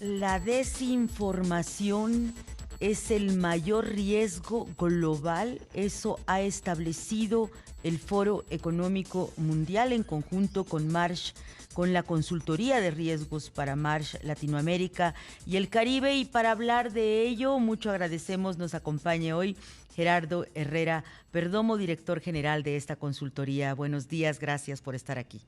La desinformación es el mayor riesgo global. Eso ha establecido el Foro Económico Mundial en conjunto con Marsh, con la Consultoría de Riesgos para Marsh Latinoamérica y el Caribe. Y para hablar de ello, mucho agradecemos nos acompañe hoy Gerardo Herrera Perdomo, director general de esta consultoría. Buenos días, gracias por estar aquí.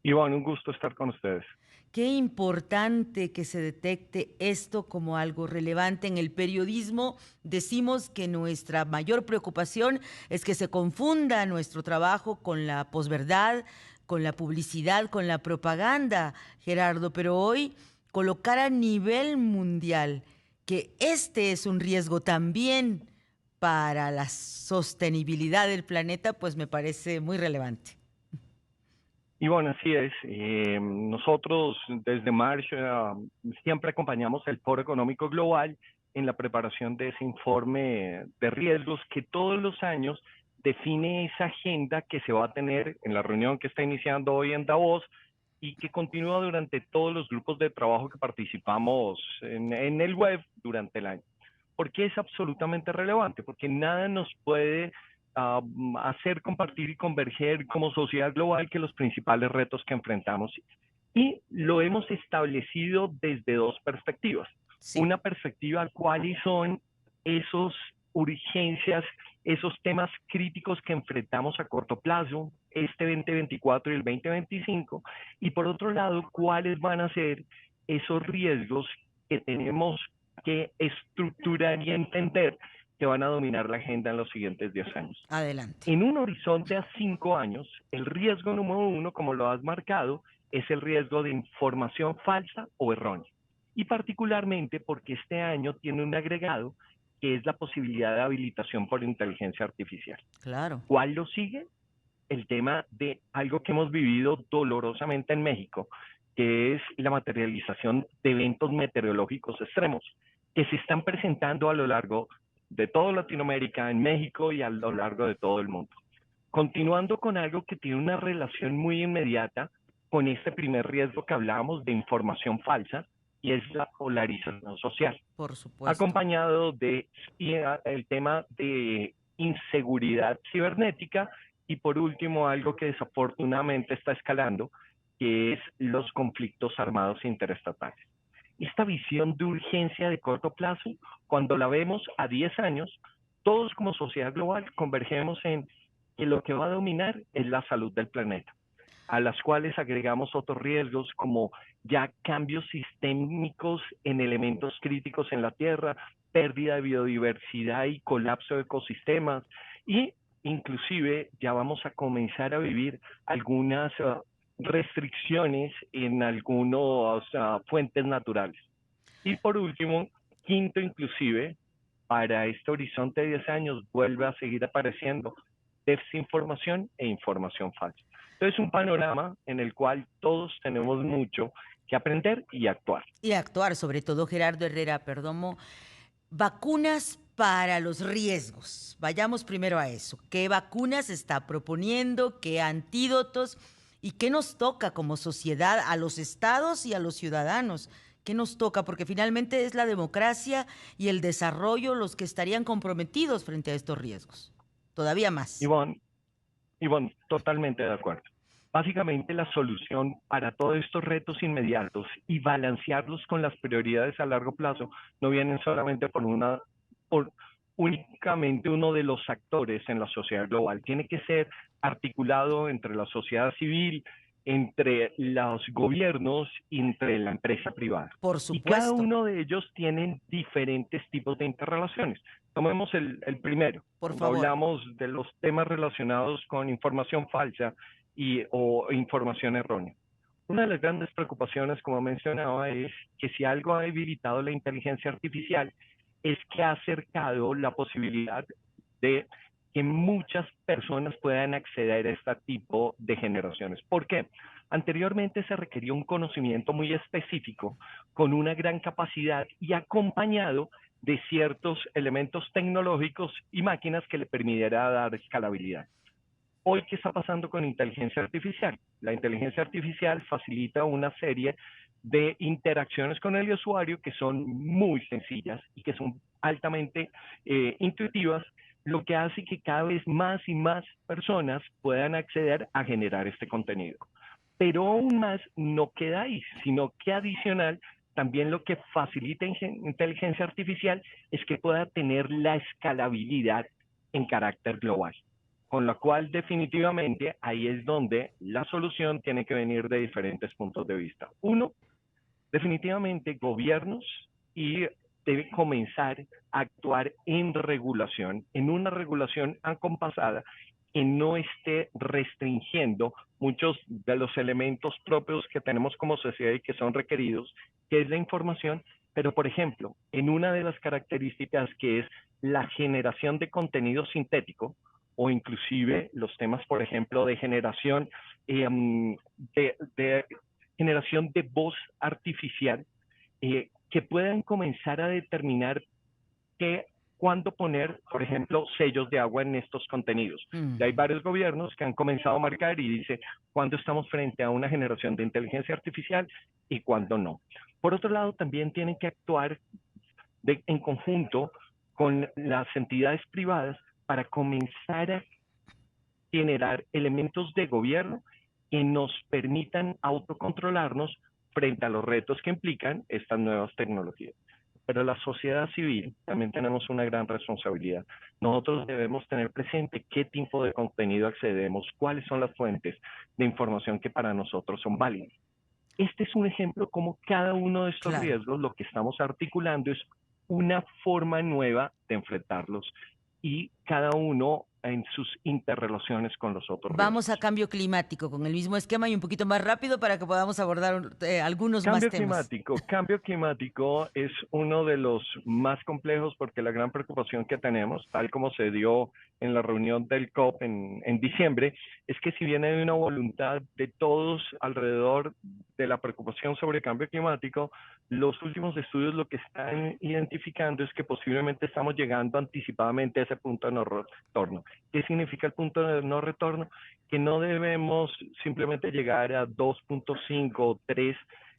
Iván, un gusto estar con ustedes. Qué importante que se detecte esto como algo relevante en el periodismo. Decimos que nuestra mayor preocupación es que se confunda nuestro trabajo con la posverdad, con la publicidad, con la propaganda, Gerardo, pero hoy colocar a nivel mundial que este es un riesgo también para la sostenibilidad del planeta, pues me parece muy relevante. Iván, así es. Nosotros desde Marsh siempre acompañamos el Foro Económico Global en la preparación de ese informe de riesgos que todos los años define esa agenda que se va a tener en la reunión que está iniciando hoy en Davos y que continúa durante todos los grupos de trabajo que participamos en el web durante el año. ¿Por qué es absolutamente relevante? Porque nada nos puede hacer compartir y converger como sociedad global que los principales retos que enfrentamos. Y lo hemos establecido desde dos perspectivas. Sí. Una perspectiva, cuáles son esos urgencias, esos temas críticos que enfrentamos a corto plazo, este 2024 y el 2025, y por otro lado, cuáles van a ser esos riesgos que tenemos que estructurar y entender que van a dominar la agenda en los siguientes 10 años. Adelante. En un horizonte a 5 años, el riesgo número uno, como lo has marcado, es el riesgo de información falsa o errónea. Y particularmente porque este año tiene un agregado que es la posibilidad de habilitación por inteligencia artificial. Claro. ¿Cuál lo sigue? El tema de algo que hemos vivido dolorosamente en México, que es la materialización de eventos meteorológicos extremos, que se están presentando a lo largo de toda Latinoamérica, en México y a lo largo de todo el mundo. Continuando con algo que tiene una relación muy inmediata con este primer riesgo que hablábamos de información falsa, y es la polarización social, Por supuesto. acompañado de el tema de inseguridad cibernética y por último algo que desafortunadamente está escalando, que es los conflictos armados interestatales. Esta visión de urgencia de corto plazo, cuando la vemos a 10 años, todos como sociedad global convergemos en que lo que va a dominar es la salud del planeta, a las cuales agregamos otros riesgos como ya cambios sistémicos en elementos críticos en la Tierra, pérdida de biodiversidad y colapso de ecosistemas y inclusive ya vamos a comenzar a vivir algunas restricciones en algunas fuentes naturales. Y por último, quinto inclusive, para este horizonte de 10 años vuelve a seguir apareciendo desinformación e información falsa. Entonces, un panorama en el cual todos tenemos mucho que aprender y actuar. Y actuar, sobre todo Gerardo Herrera Perdomo, vacunas para los riesgos. Vayamos primero a eso. ¿Qué vacunas está proponiendo? ¿Qué antídotos? ¿Y qué nos toca como sociedad a los estados y a los ciudadanos? ¿Qué nos toca? Porque finalmente es la democracia y el desarrollo los que estarían comprometidos frente a estos riesgos. Todavía más. Ivonne, Ivonne, totalmente de acuerdo. Básicamente la solución para todos estos retos inmediatos y balancearlos con las prioridades a largo plazo no vienen solamente por únicamente uno de los actores en la sociedad global. Tiene que ser articulado entre la sociedad civil, entre los gobiernos y entre la empresa privada. Por Y cada supuesto. uno de ellos tienen diferentes tipos de interrelaciones. Tomemos el primero. Por Cuando favor. hablamos de los temas relacionados con información falsa o información errónea. Una de las grandes preocupaciones, como mencionaba, es que si algo ha debilitado la inteligencia artificial, es que ha acercado la posibilidad de que muchas personas puedan acceder a este tipo de generaciones. ¿Por qué? Anteriormente se requería un conocimiento muy específico, con una gran capacidad y acompañado de ciertos elementos tecnológicos y máquinas que le permitiera dar escalabilidad. Hoy, ¿qué está pasando con inteligencia artificial? La inteligencia artificial facilita una serie de interacciones con el usuario que son muy sencillas y que son altamente intuitivas, lo que hace que cada vez más y más personas puedan acceder a generar este contenido. Pero aún más no queda ahí, sino que adicional, también lo que facilita inteligencia artificial es que pueda tener la escalabilidad en carácter global. Con lo cual, definitivamente, ahí es donde la solución tiene que venir de diferentes puntos de vista. Uno, definitivamente gobiernos, y debe comenzar a actuar en regulación, en una regulación acompasada que no esté restringiendo muchos de los elementos propios que tenemos como sociedad y que son requeridos, que es la información, pero por ejemplo, en una de las características que es la generación de contenido sintético, o inclusive los temas, por ejemplo, de generación de generación de voz artificial, que puedan comenzar a determinar cuándo poner, por ejemplo, sellos de agua en estos contenidos. Ya hay varios gobiernos que han comenzado a marcar y dice cuándo estamos frente a una generación de inteligencia artificial y cuándo no. Por otro lado, también tienen que actuar en conjunto con las entidades privadas para comenzar a generar elementos de gobierno que nos permitan autocontrolarnos frente a los retos que implican estas nuevas tecnologías. Pero la sociedad civil también tenemos una gran responsabilidad. Nosotros debemos tener presente qué tipo de contenido accedemos, cuáles son las fuentes de información que para nosotros son válidas. Este es un ejemplo como cada uno de estos Claro. riesgos, lo que estamos articulando es una forma nueva de enfrentarlos y cada uno en sus interrelaciones con los otros Vamos a riesgos. cambio climático con el mismo esquema y un poquito más rápido para que podamos abordar algunos más temas. Cambio climático es uno de los más complejos porque la gran preocupación que tenemos, tal como se dio en la reunión del COP en diciembre, es que si bien hay una voluntad de todos alrededor de la preocupación sobre el cambio climático, los últimos estudios lo que están identificando es que posiblemente estamos llegando anticipadamente a ese punto de no retorno. ¿Qué significa el punto de no retorno? Que no debemos simplemente llegar a 2.5 o 3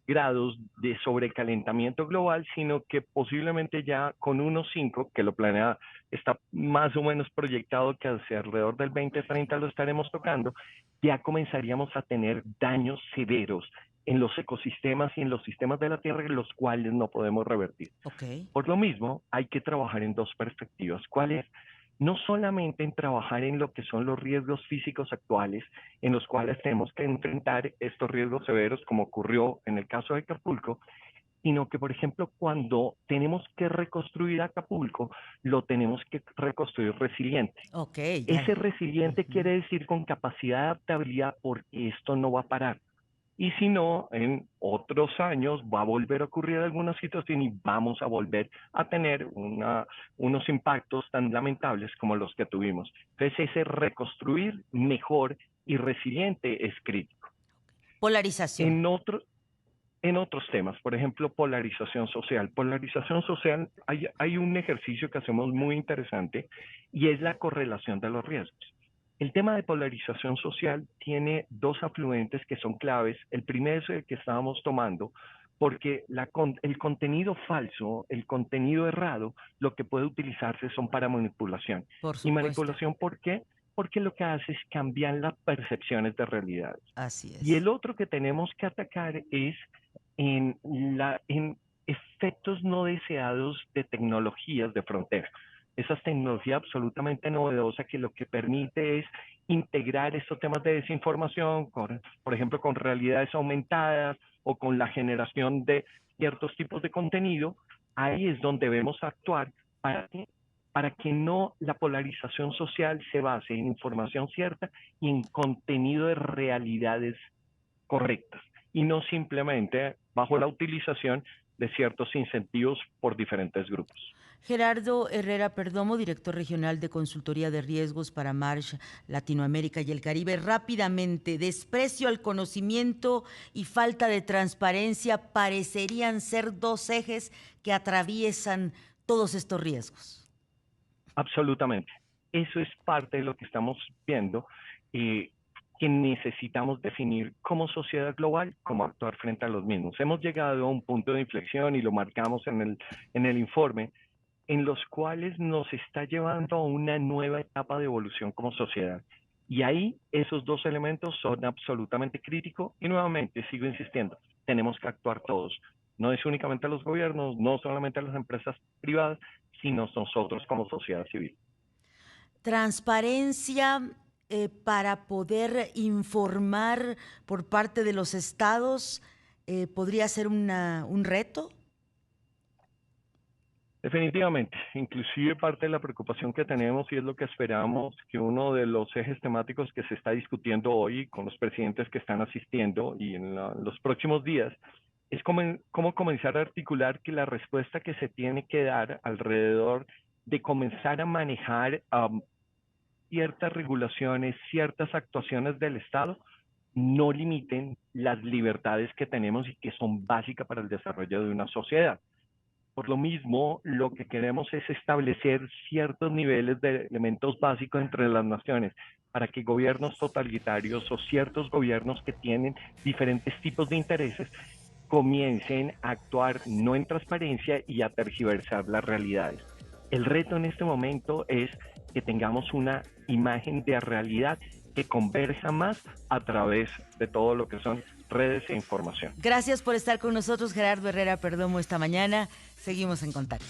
grados de sobrecalentamiento global, sino que posiblemente ya con 1.5, que lo planea, está más o menos proyectado que hacia alrededor del 2030 lo estaremos tocando, ya comenzaríamos a tener daños severos en los ecosistemas y en los sistemas de la Tierra, los cuales no podemos revertir. Ok. Por lo mismo, hay que trabajar en dos perspectivas. ¿Cuál es? No solamente en trabajar en lo que son los riesgos físicos actuales, en los cuales tenemos que enfrentar estos riesgos severos, como ocurrió en el caso de Acapulco, sino que, por ejemplo, cuando tenemos que reconstruir Acapulco, lo tenemos que reconstruir resiliente. Ok, ya. Ese resiliente Ujú. quiere decir con capacidad de adaptabilidad, porque esto no va a parar. Y si no, en otros años va a volver a ocurrir alguna situación y vamos a volver a tener unos impactos tan lamentables como los que tuvimos. Entonces, ese reconstruir mejor y resiliente es crítico. Polarización. En otros, en otros temas, por ejemplo, polarización social. Polarización social, hay un ejercicio que hacemos muy interesante y es la correlación de los riesgos. El tema de polarización social tiene dos afluentes que son claves. El primero es el que estábamos tomando, porque el contenido falso, el contenido errado, lo que puede utilizarse son para manipulación. Por ¿Y supuesto. manipulación por qué? Porque lo que hace es cambiar las percepciones de realidad. Así Y es. el otro que tenemos que atacar es en efectos no deseados de tecnologías de frontera. Esas tecnologías absolutamente novedosas que lo que permite es integrar estos temas de desinformación, por ejemplo, con realidades aumentadas o con la generación de ciertos tipos de contenido. Ahí es donde debemos actuar para que no la polarización social se base en información cierta y en contenido de realidades correctas y no simplemente bajo la utilización de ciertos incentivos por diferentes grupos. Gerardo Herrera Perdomo, director regional de consultoría de riesgos para Marsh, Latinoamérica y el Caribe. Rápidamente, desprecio al conocimiento y falta de transparencia parecerían ser dos ejes que atraviesan todos estos riesgos. Absolutamente. Eso es parte de lo que estamos viendo. que necesitamos definir como sociedad global cómo actuar frente a los mismos. Hemos llegado a un punto de inflexión y lo marcamos en el informe, en los cuales nos está llevando a una nueva etapa de evolución como sociedad. Y ahí esos dos elementos son absolutamente críticos y nuevamente sigo insistiendo, tenemos que actuar todos. No es únicamente a los gobiernos, no solamente a las empresas privadas, sino nosotros como sociedad civil. Transparencia para poder informar por parte de los estados podría ser un reto. Definitivamente, inclusive parte de la preocupación que tenemos y es lo que esperamos que uno de los ejes temáticos que se está discutiendo hoy con los presidentes que están asistiendo y en los próximos días es cómo comenzar a articular que la respuesta que se tiene que dar alrededor de comenzar a manejar ciertas regulaciones, ciertas actuaciones del Estado no limiten las libertades que tenemos y que son básicas para el desarrollo de una sociedad. Por lo mismo, lo que queremos es establecer ciertos niveles de elementos básicos entre las naciones para que gobiernos totalitarios o ciertos gobiernos que tienen diferentes tipos de intereses comiencen a actuar no en transparencia y a tergiversar las realidades. El reto en este momento es que tengamos una imagen de realidad que conversa más a través de todo lo que son redes e información. Gracias por estar con nosotros, Gerardo Herrera Perdomo, esta mañana. Seguimos en contacto.